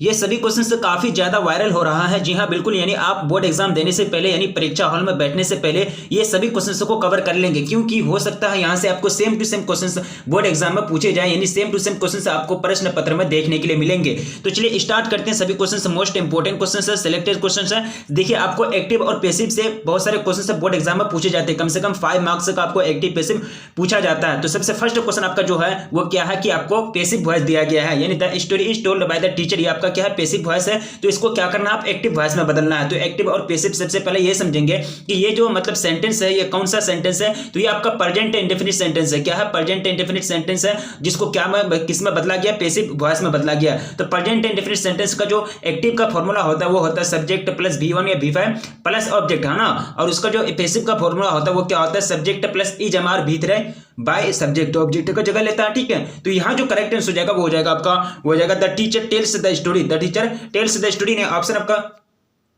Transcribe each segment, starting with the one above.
ये सभी क्वेश्चन काफी ज्यादा वायरल हो रहा है। जी हाँ बिल्कुल, यानी आप बोर्ड एग्जाम देने से पहले यानी परीक्षा हॉल में बैठने से पहले ये सभी क्वेश्चंस को कवर कर लेंगे, क्योंकि हो सकता है यहाँ से आपको same to same questions board exam में पूछे जाए, यानी सेम टू सेम क्वेश्चंस आपको प्रश्न पत्र में देखने के लिए मिलेंगे। तो चलिए स्टार्ट करते हैं। सभी क्वेश्चन मोस्ट इंपोर्टेंट क्वेश्चन है, सिलेक्टेड क्वेश्चन है। देखिए आपको एक्टिव और पैसिव से बहुत सारे क्वेश्चन बोर्ड एग्जाम में पूछे जाते हैं, कम से कम 5 मार्क्स का आपको एक्टिव पैसिव पूछा जाता है। तो सबसे फर्स्ट क्वेश्चन आपका जो है वो क्या है कि आपको पैसिव वॉइस दिया गया है, यानी the story is told by the teacher. ये आपका क्या है, पैसिव वॉइस है। तो इसको क्या करना है, आप एक्टिव वॉइस में बदलना है। तो एक्टिव और पैसिव सबसे पहले ये समझेंगे कि ये जो मतलब सेंटेंस है ये कौन सा सेंटेंस है। तो ये आपका प्रेजेंट इंडेफिनिट सेंटेंस है। क्या है, प्रेजेंट इंडेफिनिट सेंटेंस है, जिसको क्या में किस में बदला गया, पैसिव वॉइस में बदला गया। तो प्रेजेंट इंडेफिनिट सेंटेंस का जो एक्टिव का फॉर्मूला होता है वो होता है सब्जेक्ट प्लस V1 या V5 प्लस ऑब्जेक्ट, है ना। और उसका जो पैसिव का फॉर्मूला होता है वो क्या होता है, सब्जेक्ट प्लस ई जमा V3 बाय सब्जेक्ट, ऑब्जेक्ट का जगह लेता है। ठीक है, तो यहाँ जो करेक्ट आंसर हो जाएगा वो हो जाएगा आपका, वो हो जाएगा the teacher tells the story. The teacher tells the story ने ऑप्शन आपका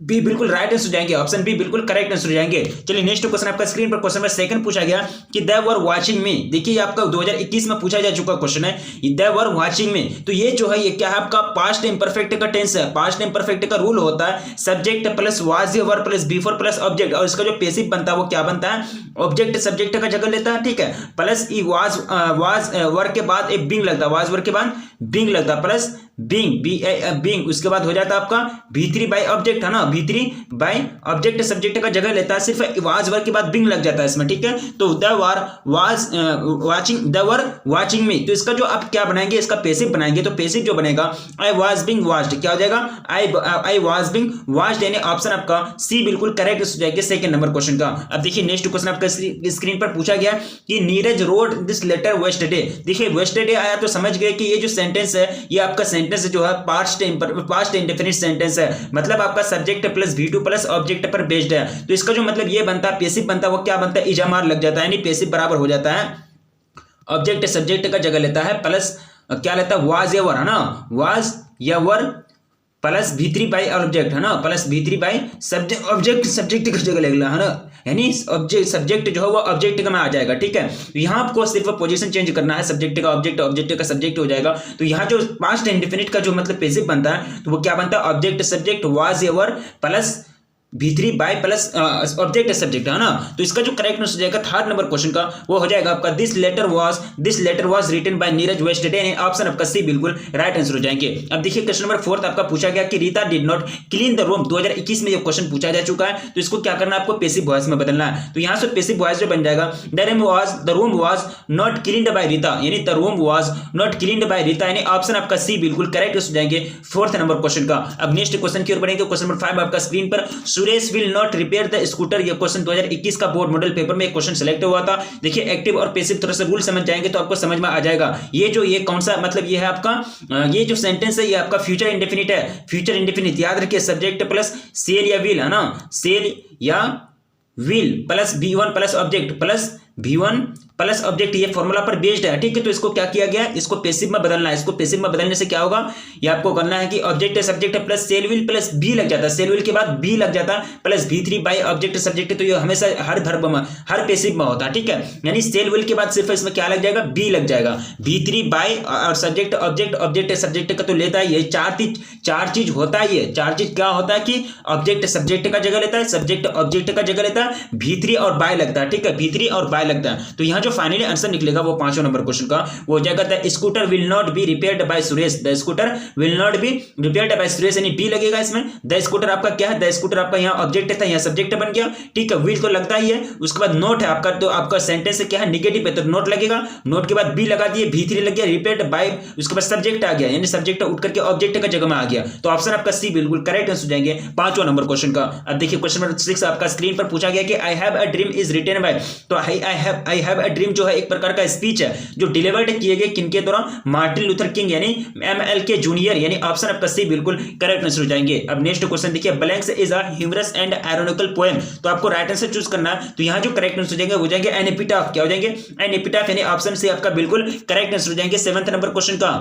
बी बिल्कुल राइट आंसर हो जाएंगे, ऑप्शन बी बिल्कुल करेक्ट आंसर हो जाएंगे। चलिए नेक्स्ट क्वेश्चन आपका स्क्रीन पर क्वेश्चन नंबर सेकंड पूछा गया कि दे वर वाचिंग मी। देखिए आपका 2021 में पूछा जा चुका क्वेश्चन है, दे वर वाचिंग मी। तो ये जो है ये क्या है, आपका पास्ट इम्परफेक्ट का टेंस है। पास्ट इम्परफेक्ट का रूल होता है subject plus was were plus B4 plus object, और इसका जो पैसिव बनता है वो क्या बनता है, ऑब्जेक्ट सब्जेक्ट का जगह लेता है। ठीक है, प्लस ई वाज वर के बाद एक बिंग लगता है, वाज वर के बाद बिंग लगता है, प्लस बिंग बिंग, उसके बाद हो जाता है आपका V3 बाय ऑब्जेक्ट, है ना। V3 बाय ऑब्जेक्ट सब्जेक्ट का जगह लेता है, सिर्फ वाज वर के बाद बिंग लग जाता है इसमें। ठीक है, तो the were was watching, the were watching me. तो इसका जो आप क्या बनाएंगे, इसका पैसिव बनाएंगे। तो पैसिव जो बनेगा आई वाज बिंग वाच्ड, क्या हो जाएगा, आई वाज बिंग वाच्ड, यानी ऑप्शन आपका सी बिल्कुल करेक्ट हो जाएगा सेकंड नंबर क्वेश्चन का। अब देखिए नेक्स्ट क्वेश्चन आपका स्क्रीन पर पूछा गया कि नीरज रोड दिस लेटर वेस्टरडे। देखिए वेस्टरडे आया तो समझ गए कि ये जो सेंटेंस है ये आपका सेंटेंस जो है पास्ट इंडेफिनिट सेंटेंस है, मतलब आपका subject plus V2 plus object पर बेस्ड है। तो इसका जो मतलब ये बनता है पैसिव बनता है वो क्या बनता है, इजामार लग जाता है, यानी पैसिव बराबर हो जाता है ऑब्जेक्ट सब्जेक्ट का जगह लेता है, प्लस क्या लेता है, वाज या वर, है ना। वाज या were plus V3 by object, है ना, plus V3 by subject, object subject की जगह लगेगा, है ना, यानी ऑब्जेक्ट सब्जेक्ट जो है वो ऑब्जेक्ट का में आ जाएगा। ठीक है, तो यहाँ आपको सिर्फ पोजीशन चेंज करना है, सब्जेक्ट का ऑब्जेक्ट, ऑब्जेक्ट का सब्जेक्ट हो जाएगा। तो यहाँ जो पास्ट इंडेफिनिट का जो मतलब पैसिव बनता है तो वो क्या बनता है, ऑब्जेक्ट सब्जेक्ट वाज या were plus V3 by plus object subject, है ना। तो इसका जो करेक्ट आंसर हो जाएगा थर्ड नंबर क्वेश्चन का वो हो जाएगा आपका this letter was written by Neeraj yesterday, option आपका सी बिल्कुल राइट आंसर हो जाएंगे। अब देखिए क्वेश्चन नंबर फोर्थ आपका पूछा गया कि Rita did not clean the room. 2021 में ये क्वेश्चन पूछा जा चुका है, तो इसको क्या करना है, आपको पैसिव वॉइस में बदलना है। तो यहाँ से पैसिव वॉइस जो बन जाएगा the room was not cleaned by Rita, यानी the room was not cleaned by Rita, यानी ऑप्शन आपका सी बिल्कुल करेक्ट हो जाएंगे फोर्थ नंबर क्वेश्चन का। अब नेक्स्ट क्वेश्चन की ओर बढ़ेंगे। क्वेश्चन नंबर 5 आपका स्क्रीन पर, Suresh will not repair the scooter. ये क्वेश्चन 2021 का बोर्ड मॉडल पेपर में एक क्वेश्चन सेलेक्ट हुआ था। देखिए एक्टिव और पैसिव थोड़ा सा रूल समझ जाएंगे तो आपको समझ में आ जाएगा। ये कौन सा मतलब ये है आपका, ये जो सेंटेंस है ये आपका फ्यूचर इंडेफिनिट है। फ्यूचर इंडेफिनिट याद रखिए, सब्जेक्ट प्लस सेल या विल, है ना, सेल या will plus V1 plus object plus V1 plus object, ये फॉर्मूला पर बेस्ड है। ठीक है, तो इसको क्या किया गया, इसको पैसिव में बदलना है। इसको पैसिव में बदलने से क्या होगा, ये आपको करना है कि object subject plus shall will plus be लग जाता है, सेल विल के बाद बी लग जाता है plus V3 by object subject. तो ये हमेशा हर वर्ब में हर पैसिव में होता है। ठीक है, यानी सेल विल के बाद सिर्फ इसमें क्या लग जाएगा, बी लग जाएगा। V3 बाय और सब्जेक्ट ऑब्जेक्ट, ऑब्जेक्ट सब्जेक्ट का तो लेता है, ये चार चीज होता है। ये चार चीज क्या होता है कि ऑब्जेक्ट सब्जेक्ट का जगह लेता है, सब्जेक्ट ऑब्जेक्ट का जगह लेता है, V3 और बाय लगता है। ठीक है, V3 और बाय लगता है। तो यहाँ जो फाइनली आंसर निकलेगा वो पांचवें नंबर क्वेश्चन का वो हो जाएगा the scooter will not be repaired bye Suresh. The scooter will not be repaired bye Suresh, यानी बी लगेगा इसमें। द स्कूटर आपका क्या है, द स्कूटर आपका यहाँ ऑब्जेक्ट था, यहाँ सब्जेक्ट बन गया। ठीक है, विल तो लगता ही है। उसके बाद नोट है आपका, तो आपका सेंटेंस क्या है, निगेटिव है, तो नोट लगेगा। नोट के बाद बी लगा दिए, V3 लग गया, रिपेयर्ड बाय, उसके बाद सब्जेक्ट आ गया, यानी सब्जेक्ट उठ करके ऑब्जेक्ट का जगह में आ गया। तो ऑप्शन आपका सी बिल्कुल करेक्ट आंसर हो जाएंगे पांचवा नंबर क्वेश्चन का। अब देखिए क्वेश्चन नंबर 6 आपका स्क्रीन पर पूछा गया कि I have a dream is written by. तो आई हैव अ ड्रीम जो है एक प्रकार का स्पीच है जो डिलीवर्ड किए गए किनके द्वारा, मार्टिन लूथर किंग, यानी MLK जूनियर, यानी ऑप्शन आपका सी बिल्कुल करेक्ट आंसर हो जाएंगे। अब नेक्स्ट क्वेश्चन देखिए, blanks is a humorous and ironical poem. तो आपको राइट आंसर चूज करना है। तो यहाँ जो करेक्ट आंसर हो जाएंगे वो जाएंगे एन एपिटाफ। क्या हो जाएंगे, एन एपिटाफ, यानी ऑप्शन सी आपका बिल्कुल करेक्ट आंसर हो जाएंगे सेवंथ नंबर क्वेश्चन का।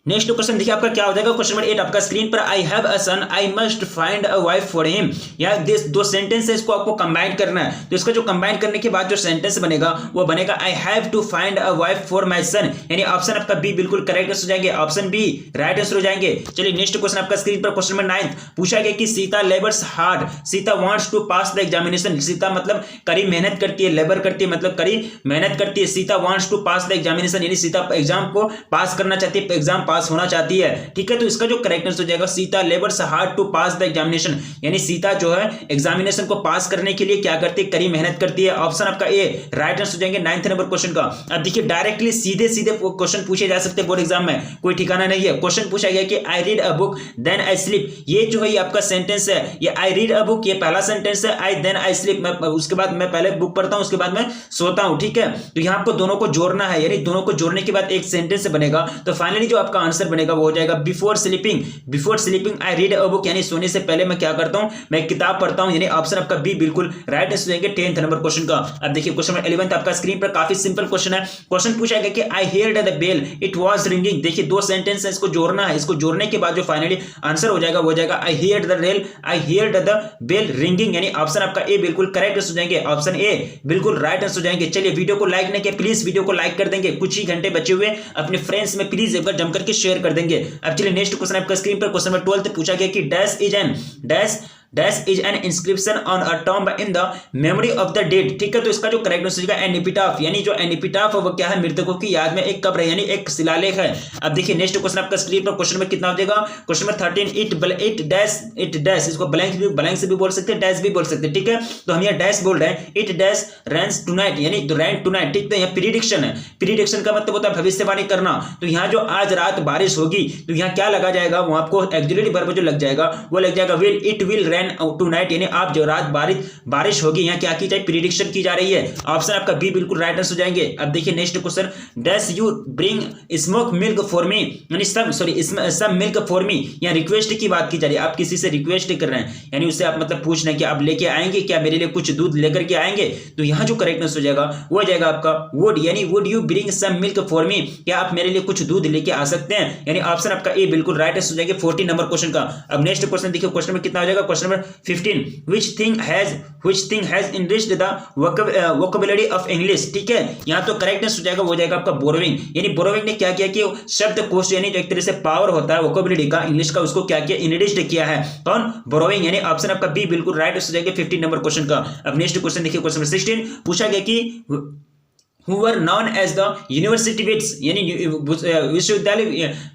नेक्स्ट क्वेश्चन देखिए आपका क्या हो जाएगा। क्वेश्चन नंबर 8 आपका स्क्रीन पर, I have a son I must find a wife for him. या दिस दो सेंटेंस है, इसको आपको कंबाइन करना है। तो इसका जो कंबाइन करने के बाद जो सेंटेंस बनेगा वो बनेगा I have to find a wife for my son. यानी ऑप्शन आपका बी बिल्कुल करेक्ट आंसर हो जाएंगे, ऑप्शन बी राइट आंसर हो जाएंगे। चलिए नेक्स्ट क्वेश्चन आपका स्क्रीन पर, क्वेश्चन नंबर 9 पूछा गया कि Sita labours hard, Sita wants to pass the examination. Sita मतलब कड़ी मेहनत करती है, लेबर करती है मतलब कड़ी मेहनत करती है। Sita wants to pass the examination यानी सीता एग्जाम को पास करना चाहती है, एग्जाम पास होना चाहती है। ठीक है, तो इसका जो करेक्ट आंसर हो जाएगा Sita labours hard to pass the examination. यानी सीता जो है एग्जामिनेशन को पास करने के लिए क्या करती है, कड़ी मेहनत करती है। ऑप्शन आपका ए राइट आंसर हो जाएंगे 9th नंबर क्वेश्चन का। अब देखिए डायरेक्टली सीधे सीधे क्वेश्चन पूछे जा सकते हैं बोर्ड एग्जाम में, कोई ठिकाना नहीं है। क्वेश्चन पूछा गया कि I read a book then I sleep. ये जो है ये आपका सेंटेंस है, ये आई रीड अ बुक ये पहला सेंटेंस है, आई देन आई स्लीप उसके बाद मैं पहले बुक पढ़ता हूं उसके बाद मैं सोता हूं। ठीक है, तो यहां आपको दोनों को जोड़ना है, यानी दोनों को जोड़ने के बाद एक सेंटेंस बनेगा। तो फाइनली जो आपका आंसर बनेगा वो हो जाएगा before sleeping I read a book. यानी सोने से पहले मैं क्या करता हूं, मैं किताब पढ़ता हूं। यानी ऑप्शन आपका बी बिल्कुल राइट आंसर जाएंगे 10th नंबर क्वेश्चन का। अब देखिए क्वेश्चन नंबर 11 आपका स्क्रीन पर, काफी सिंपल क्वेश्चन है। क्वेश्चन पूछा गया कि I heard the bell it was ringing. देखिए दो सेंटेंस है, इसको जोड़ना है, इसको जोड़ने के बाद जो फाइनली आंसर हो जाएगा वो जाएगा I heard the bell ringing. यानी ऑप्शन आपका ए बिल्कुल करेक्ट आंसर जाएंगे, ऑप्शन ए बिल्कुल राइट आंसर जाएंगे। चलिए वीडियो को लाइक नहीं किया प्लीज वीडियो को लाइक कर देंगे, कुछ ही घंटे बचे हुए अपने फ्रेंड्स में प्लीज एक बार जम करके शेयर कर देंगे। अब चलिए नेक्स्ट क्वेश्चन आपका स्क्रीन पर, क्वेश्चन नंबर 12 पूछा गया कि dash is an inscription on a tomb in the memory of the dead. ठीक है, तो इसका जो करेक्ट आंसर है एपिटाफ। यानी जो एपिटाफ है वो क्या है, मृतकों की याद में एक कब्र यानी एक शिलालेख है। अब देखिए नेक्स्ट क्वेश्चन आपका स्क्रीन पर, क्वेश्चन में कितना हो जाएगा। क्वेश्चन नंबर 13 इट डैश इसको ब्लैंक से भी बोल सकते हैं, डैश भी बोल सकते हैं। ठीक है, तो हम यहाँ डैश बोल रहे हैं, इट डैश रैंस टुनाइट यानी रैन टुनाइट। ठीक है, यहाँ प्रीडिक्शन है, प्रीडिक्शन का मतलब होता है भविष्यवाणी करना। तो यहाँ जो आज रात बारिश होगी तो यहाँ क्या लगा जाएगा, वो आपको एक्सिलरी वर्ब जो लग जाएगा वो लग जाएगा विल रैन टुनाइट। यानी आप जो रात बारिश होगी, यहाँ क्या की जाए, प्रीडिक्शन की जा रही है। ऑप्शन आपका बी बिल्कुल राइट आंसर हो जाएंगे। अब देखिए next question, dash you bring smoke milk for मी। यानी सम मिल्क फॉर मी, यहाँ रिक्वेस्ट की बात की जा रही है, आप किसी से रिक्वेस्ट कर रहे हैं, यानी उससे आप मतलब पूछ रहे हैं कि आप लेके आएंगे क्या, मेरे लिए कुछ दूध लेकर के आएंगे। तो यहाँ जो करेक्ट आंसर हो जाएगा वो हो जाएगा आपका वुड। यानी would you bring some milk for me, क्या आप मेरे लिए कुछ दूध लेके आ सकते हैं। यानी ऑप्शन आपका ए बिल्कुल राइट आंसर हो जाएगा 14 नंबर क्वेश्चन का। अब नेक्स्ट क्वेश्चन देखिए, क्वेश्चन में कितना हो जाएगा। Question number 15 which thing has enriched the vocabulary of English। ठीक है, यहां तो करेक्ट आंसर हो जाएगा वो जाएगा आपका बोरोविंग। यानी बोरोविंग ने क्या किया कि शब्दकोश यानी जो एक तरह से पावर होता है वोकैबुलरी का इंग्लिश का, उसको क्या किया, इनरिच्ड किया है। कौन, बोरोविंग। यानी ऑप्शन आपका बी बिल्कुल राइट आंसर हो जाएगा 15 नंबर क्वेश्चन का। अब नेक्स्ट क्वेश्चन देखिए, क्वेश्चन नंबर 16 पूछा गया कि who were known as the university wits। यानी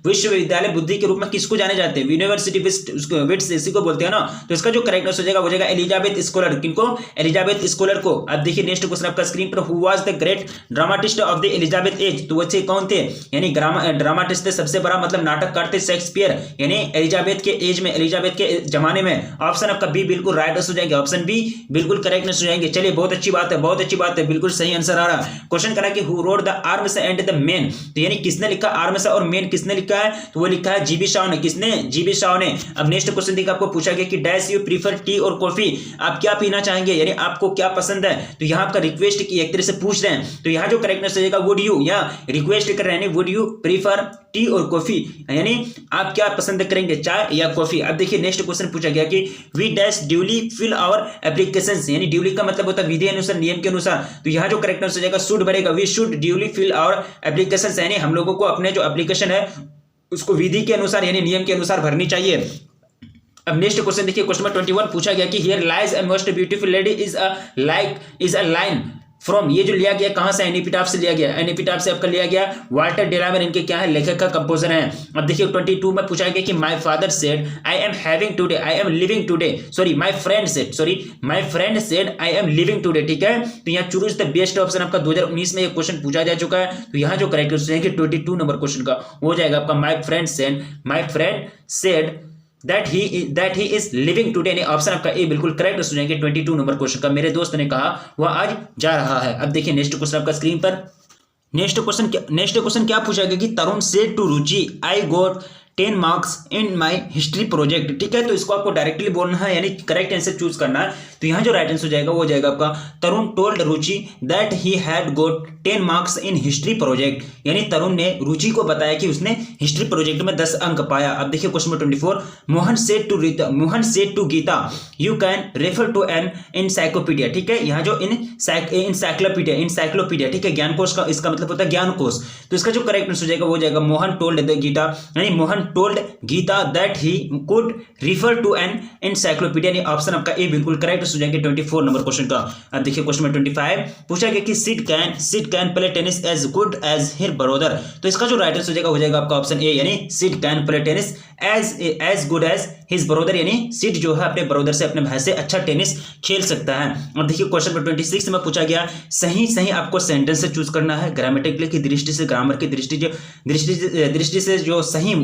विश्वविद्यालय बुद्धि के रूप में किसको जाने जाते हैं, यूनिवर्सिटी विट्स इसी को बोलते हैं ना। तो इसका जो करेक्ट आंसर हो जाएगा वो जाएगा एलिजाबेथ स्कॉलर। किनको, एलिजाबेथ स्कॉलर को। अब देखिए नेक्स्ट क्वेश्चन आपका स्क्रीन पर, who was the great dramatist of the Elizabeth age. तो वो कौन थे, यानी ड्रामाटिस्ट थे, सबसे बड़ा मतलब नाटककार थे शेक्सपियर। यानी एलिजाबेथ के एज में, एलिजाबेथ के जमाने में। ऑप्शन आपका बी बिल्कुल राइट आंसर हो जाएंगे, ऑप्शन बी बिल्कुल करेक्ट आंसर हो जाएंगे। चलिए बहुत अच्छी बात है, बहुत अच्छी बात है, बिल्कुल सही आंसर आ रहा है। क्वेश्चन करा कि who wrote the arms and the main. तो यानी किसने लिखा आर्म्स और मेन किसने लिखा है, तो वो लिखा है जीबी शाह ने। किसने, जीबी शाह ने। अब नेक्स्ट क्वेश्चन देखिए, आपको पूछा गया कि डैश यू प्रीफर टी और कॉफी, आप क्या पीना चाहेंगे, यानी आपको क्या पसंद है। तो यहाँ आपका रिक्वेस्ट की एक तरह से पूछ रहे हैं। तो यहाँ जो करेक्ट आंसर रहेगा वुड यू, या रिक्वेस्ट कर रहे हैं वुड यू प्रीफर टी और कॉफी, यानी आप क्या पसंद करेंगे, चाय या कॉफी। अब देखिए नेक्स्ट क्वेश्चन पूछा गया कि we dash duly fill our applications. यानी ड्यूली का मतलब होता है विधि अनुसार, नियम के अनुसार। तो यहाँ जो करेक्ट आंसर जाएगा शुड बढ़ेगा, we should duly fill our applications. यानी हम लोगों को अपने जो एप्लीकेशन है उसको विधि के अनुसार यानी नियम के अनुसार भरनी चाहिए। अब नेक्स्ट क्वेश्चन देखिए, क्वेश्चन नंबर 21 पूछा गया कि here lies a most beautiful lady is a line from. ये जो लिया गया कहां से, एपिटाफ से लिया गया। एपिटाफ से आपका लिया गया वाल्टर डेलावेर, इनके क्या है, लेखक का कंपोजर हैं। अब देखिए 22 में पूछा गया कि my father said I am living today, sorry my friend said I am living today. ठीक है, तो यहाँ चूज द बेस्ट ऑप्शन आपका 2019 में ये क्वेश्चन पूछा जा चुका है। तो यहाँ जो करेक्ट आंसर है 22 नंबर क्वेश्चन का हो जाएगा आपका my friend said that he is living today। ने ऑप्शन आपका ए बिल्कुल करेक्ट हो जाएंगे 22 नंबर क्वेश्चन का। मेरे दोस्त ने कहा वह आज जा रहा है। अब देखिए नेक्स्ट क्वेश्चन आपका स्क्रीन पर, नेक्स्ट क्वेश्चन क्या पूछा गया कि Tarun said to Ruchi I got 10 marks in my history project. ठीक है, तो इसको आपको डायरेक्टली बोलना है यानी करेक्ट आंसर चूज करना है। तो यहाँ जो राइट आंसर हो जाएगा वो हो जाएगा आपका Tarun told Ruchi that he had got 10 marks in history project, यानी तरुण ने रुचि को बताया कि उसने हिस्ट्री प्रोजेक्ट में 10 अंक पाया। अब देखिए question number 24, Mohan said to Gita you can refer to an encyclopaedia. ठीक है, यहाँ जो इंसाइक्लोपीडिया ठीक है, ज्ञानकोश का इसका मतलब होता है ज्ञानकोश। तो इसका जो करेक्ट आंसर हो जाएगा वो हो जाएगा मोहन टोल्ड द गीता, यानी Mohan told Gita that he could refer to an encyclopaedia, यानी ऑप्शन आपका ए बिल्कुल करेक्ट हो जाएंगे 24 नंबर क्वेश्चन का। अब देखिए क्वेश्चन नंबर 25 पूछा गया कि Sid can play tennis as good as her brother. तो इसका जो राइट आंसर हो जाएगा हो जाएगा आपका ऑप्शन ए, यानी Sid can play tennis as good as his brother, यानी सिड जो है अपने ब्रदर से अपने भाई से अच्छा टेनिस खेल सकता है। अब देखिए क्वेश्चन नंबर 26 में पूछा गया सही आपको सेंटेंस से चूज करना है, ग्रामेटिकल की दृष्टि से, ग्रामर की दृष्टि से जो सही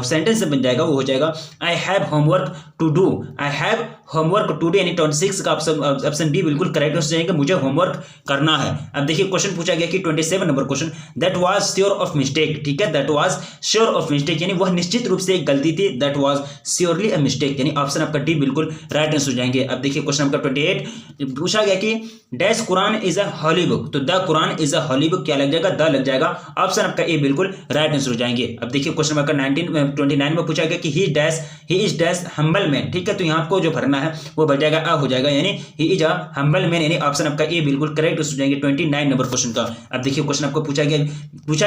सेंटेंस बन जाएगा वो हो जाएगा I have homework to do, I have homework to do, यानी 26 का ऑप्शन बी बिल्कुल करेक्ट हो जाएगा, मुझे होमवर्क करना है। अब देखिए क्वेश्चन पूछा गया कि 27 number question that was sure of mistake. ठीक है, that was sure of mistake, यानी वह निश्चित रूप से एक गलती थी, that was surely a mistake, यानी ऑप्शन आपका डी बिल्कुल राइट आंसर हो जाएंगे। अब देखिए क्वेश्चन नंबर 28 पूछा गया कि dash Quran is a holy book, तो the Quran is a holy book क्या लग जाएगा, द लग जाएगा, ऑप्शन आपका ए बिल्कुल राइट आंसर हो जाएंगे। अब देखिए क्वेश्चन नंबर 29 में पूछा गया कि he is dash humble man. ठीक है, तो यहाँ आपको जो भरना है वो बन जाएगा अ हो जाएगा, यानी he is a humble man, यानी ऑप्शन आपका ए बिल्कुल करेक्ट हो जाएंगे 29 नंबर क्वेश्चन का। अब देखिए क्वेश्चन आपको पूछा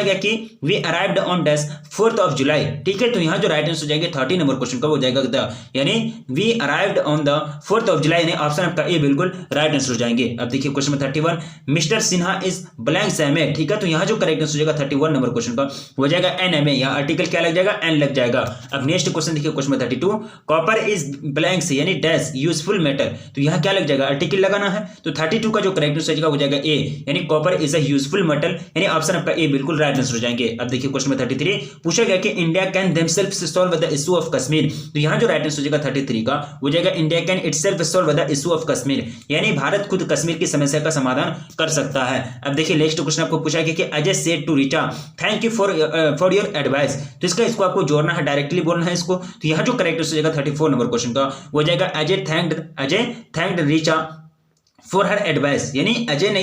गया कि we arrived on dash 4th of July. ठीक है, तो यहाँ जो राइट आंसर हो जाएंगे 30 नंबर क्वेश्चन का वो हो जाएगा द, यानी we arrived on the 4th of July, यानी ऑप्शन आपका ए बिल्कुल राइट आंसर हो जाएंगे। अब देखिए question number 31 mister Sinha is blank सैमेट। ठीक है, तो यहाँ जो करेक्ट आंसर हो जाएगा 31 नंबर क्वेश्चन का हो जाएगा एन एम ए, यहाँ आर्टिकल क्या लग जाएगा, एन लग जाएगा। अब नेक्स्ट क्वेश्चन देखिए question number 32 copper is blank से, यानी डैश यूजफुल मेटल, तो यहाँ क्या लग जाएगा, आर्टिकल लगाना है, तो 32 का जो करेक्ट आंसर हो जाएगा ए, यानी copper is a useful metal, यानी ऑप्शन आपका ए बिल्कुल राइट आंसर हो जाएंगे। अब देखिए क्वेश्चन नंबर 33 पूछा गया कि India can themselves solve the issue of Kashmir, तो यहाँ जो राइट आंसर हो जाएगा 33 का हो जाएगा India can itself solve the issue of Kashmir, यानी भारत खुद कश्मीर की समस्या का समाधान कर सकता है। अब देखिए नेक्स्ट क्वेश्चन आपको पूछा गया कि Ajay said to Richa thank you for your advice, तो इसको आपको जोड़ना है, डायरेक्टली बोलना है इसको, तो यहाँ जो करेक्ट आंसर हो जाएगा 34 नंबर क्वेश्चन का हो जाएगा Ajay thanked Richa for her advice, यानी अजय ने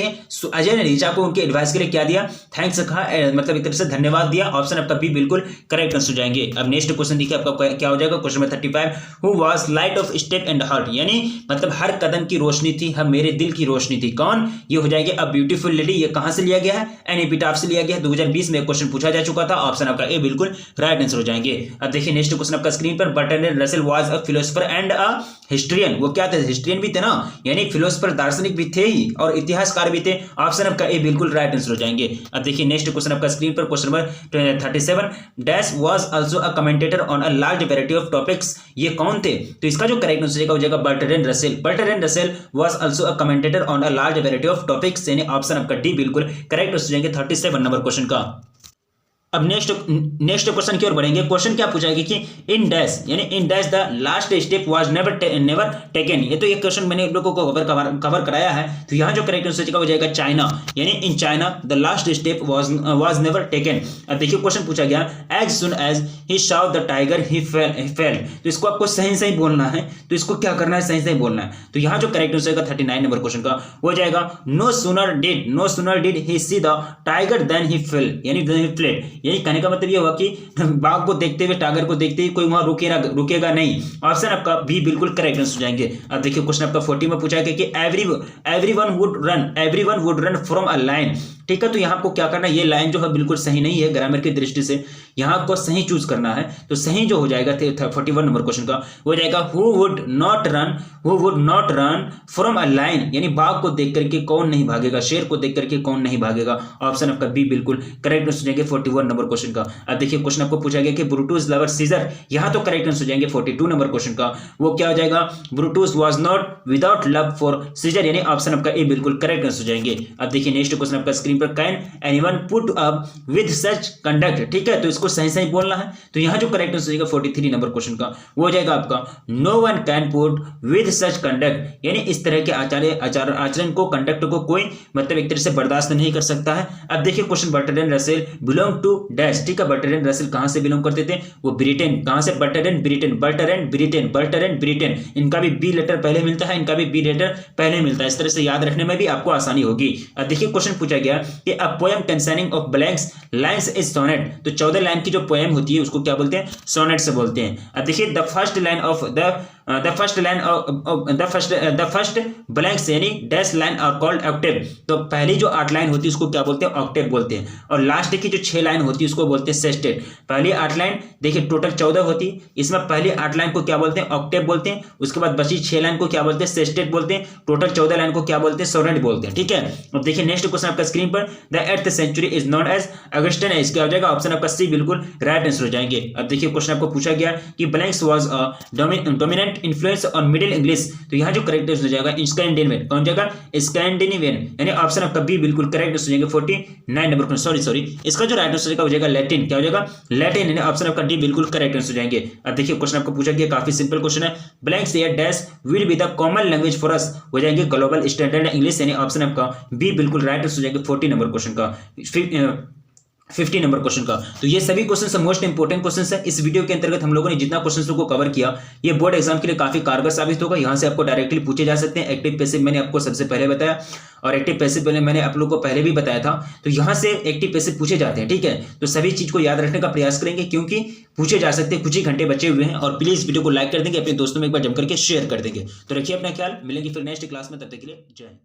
रीचा को उनके एडवाइस के लिए क्या दिया, थैंक्स कहा, मतलब एक तरह से धन्यवाद दिया, ऑप्शन आपका बी बिल्कुल करेक्ट आंसर जाएंगे। अब नेक्स्ट क्वेश्चन देखिए आपका क्या हो जाएगा question number 35 who was light of step and heart, यानी मतलब हर कदम की रोशनी थी, हम मेरे दिल की रोशनी थी, कौन, ये हो जाएगी अ ब्यूटीफुल लेडी, ये कहां से लिया गया है, एन एपिटाफ से लिया गया है, 2020 में क्वेश्चन पूछा जा चुका था, ऑप्शन आपका ए बिल्कुल राइट आंसर हो जाएंगे। अब देखिए नेक्स्ट क्वेश्चन आपका स्क्रीन पर Bertrand Russell was a philosopher and a historian, वो क्या थे, हिस्ट्रियन भी थे ना, यानी फिलोसोफर दार्शनिक भी थे ही और इतिहासकार भी थे, ऑप्शन आपका ए बिल्कुल राइट आंसर हो जाएंगे। अब देखिए नेक्स्ट क्वेश्चन आपका स्क्रीन पर question number 37 dash was also a commentator on a large variety of topics, ये कौन थे, तो इसका जो करेक्ट आंसर हो जाएगा Bertrand Russell was also a commentator on a large variety of topics, यानी ऑप्शन आपका डी बिल्कुल करेक्ट हो जाएंगे 37 नंबर क्वेश्चन का। अब नेक्स्ट क्वेश्चन की ओर बढ़ेंगे। क्वेश्चन क्या पूछा गया कि इन डैश, यानी in dash the last step was never taken, ये तो ये क्वेश्चन मैंने आप लोगों को कवर कराया है, तो यहाँ जो करेक्ट आंसर हो जाएगा चाइना, यानी in China the last step was never taken. अब देखिए क्वेश्चन पूछा गया as soon as he saw the tiger he fell, तो इसको आपको सही बोलना है, तो इसको क्या करना है, सही बोलना है, तो यहाँ जो करेक्ट आंसर होगा 39 नंबर क्वेश्चन का हो जाएगा no sooner did he see the tiger then he fell, यानी फ्लेड, यही कहने का मतलब ये हुआ कि बाघ को देखते हुए, टाइगर को देखते हुए कोई वहां रुकेगा नहीं, ऑप्शन आपका बी बिल्कुल करेक्ट आंसर हो जाएंगे। अब देखिए क्वेश्चन आपका 40 में पूछा गया कि everyone would run from a line, ठीक है, तो यहाँ आपको क्या करना है, ये लाइन जो है बिल्कुल सही नहीं है ग्रामर की दृष्टि से, यहाँ आपको सही चूज करना है, तो सही जो हो जाएगा 41 नंबर क्वेश्चन का हो जाएगा who would not run from a line, यानी बाघ को देख करके कौन नहीं भागेगा, शेर को देख करके कौन नहीं भागेगा, ऑप्शन आपका बी बिल्कुल करेक्ट आंसर हो जाएंगे 41 नंबर क्वेश्चन का। अब देखिए क्वेश्चन आपको पूछा गया कि ब्रूटस लवर सीजर, यहाँ तो करेक्ट आंसर हो जाएंगे 42 नंबर क्वेश्चन का, वो क्या हो जाएगा Brutus was not without love for Caesar, यानी ऑप्शन आपका ए बिल्कुल करेक्ट आंसर हो जाएंगे। अब देखिए नेक्स्ट क्वेश्चन आपका स्क्रीन पर can anyone put up with such conduct, ठीक है, तो इसको सही बोलना है, तो यहाँ जो करेक्ट आंसर हो जाएगा 43 नंबर क्वेश्चन का वो हो जाएगा आपका no one can put with such conduct, यानी इस तरह के आचरण को, कंडक्ट को कोई मतलब एक तरह से बर्दाश्त नहीं कर सकता है। अब देखिए question Bertrand Russell belong to dash, ठीक है। बर्ट्रैंड रसेल कहाँ से बिलोंग करते थे? वो ब्रिटेन। कहाँ से? Bertrand Britain, Bertrand Britain, Bertrand Britain. इनका भी बी लेटर पहले मिलता है, इनका भी बी लेटर पहले मिलता है। इस तरह से याद रखने में भी आपको आसानी होगी। अब देखिए क्वेश्चन पूछा गया कि a poem concerning of blanks lines is sonnet. तो 14 लाइन की जो पोएम होती है उसको क्या बोलते हैं? सोनेट से बोलते हैं। अब देखिए the first line of the first blanks यानी dash line are called octave. तो पहली जो 8 लाइन होती है उसको क्या बोलते हैं? ऑक्टेव बोलते हैं। और लास्ट की जो 6 लाइन होती है उसको बोलते हैं सेस्टेट। पहली 8 लाइन देखिए टोटल 14 होती है, इसमें पहली 8 लाइन को क्या बोलते हैं? ऑक्टेव बोलते हैं। उसके बाद बची 6 लाइन को क्या बोलते हैं? सेस्टेट बोलते हैं। टोटल 14 लाइन को क्या बोलते हैं? सोनेट बोलते हैं, ठीक है। अब देखिए नेक्स्ट क्वेश्चन आपका स्क्रीन पर, the 8th century is known as Augustan age. क्या हो जाएगा? ऑप्शन आपका सी बिल्कुल राइट आंसर हो जाएंगे। अब देखिए क्वेश्चन आपको पूछा गया कि blanks was a dominant influence on middle English. तो यहाँ जो करेक्ट हो जाएगा स्कैंडिनेवियन। कौन जाएगा? स्कैंडिनेवियन, यानी ऑप्शन आपका बी बिल्कुल करेक्ट हो जाएंगे। 49 नंबर पर सॉरी इसका जो राइट आंसर हो जाएगा लैटिन। क्या हो जाएगा? लैटिन, यानी ऑप्शन आपका डी बिल्कुल करेक्ट आंसर हो जाएंगे। अब देखिए क्वेश्चन आपको पूछा गया काफी सिंपल क्वेश्चन है, blanks here dash will be the common language for us. हो जाएंगे ग्लोबल स्टैंडर्ड इंग्लिश, यानी ऑप्शन आपका बी बिल्कुल राइट आंसर हो जाएंगे 40 नंबर क्वेश्चन का, 50 नंबर क्वेश्चन का। तो ये सभी क्वेश्चन मोस्ट इंपोर्टेंट क्वेश्चन है। इस वीडियो के अंतर्गत हम लोगों ने जितना क्वेश्चन को कवर किया ये बोर्ड एग्जाम के लिए काफी कारगर साबित होगा। यहाँ से आपको डायरेक्टली पूछे जा सकते हैं। एक्टिव पैसिव मैंने आपको सबसे पहले बताया और एक्टिव पैसिव मैंने आप लोगों को पहले भी बताया था। तो यहाँ से एक्टिव पैसिव पूछे जाते हैं, ठीक है। तो सभी चीज को याद रखने का प्रयास करेंगे क्योंकि पूछे जा सकते हैं, कुछ ही घंटे बचे हुए हैं। और प्लीज वीडियो को लाइक कर देंगे, अपने दोस्तों में एक बार जम करके शेयर कर देंगे। तो रखिए अपना ख्याल, मिलेंगे फिर नेक्स्ट क्लास में, तब तक के लिए जय हिंद।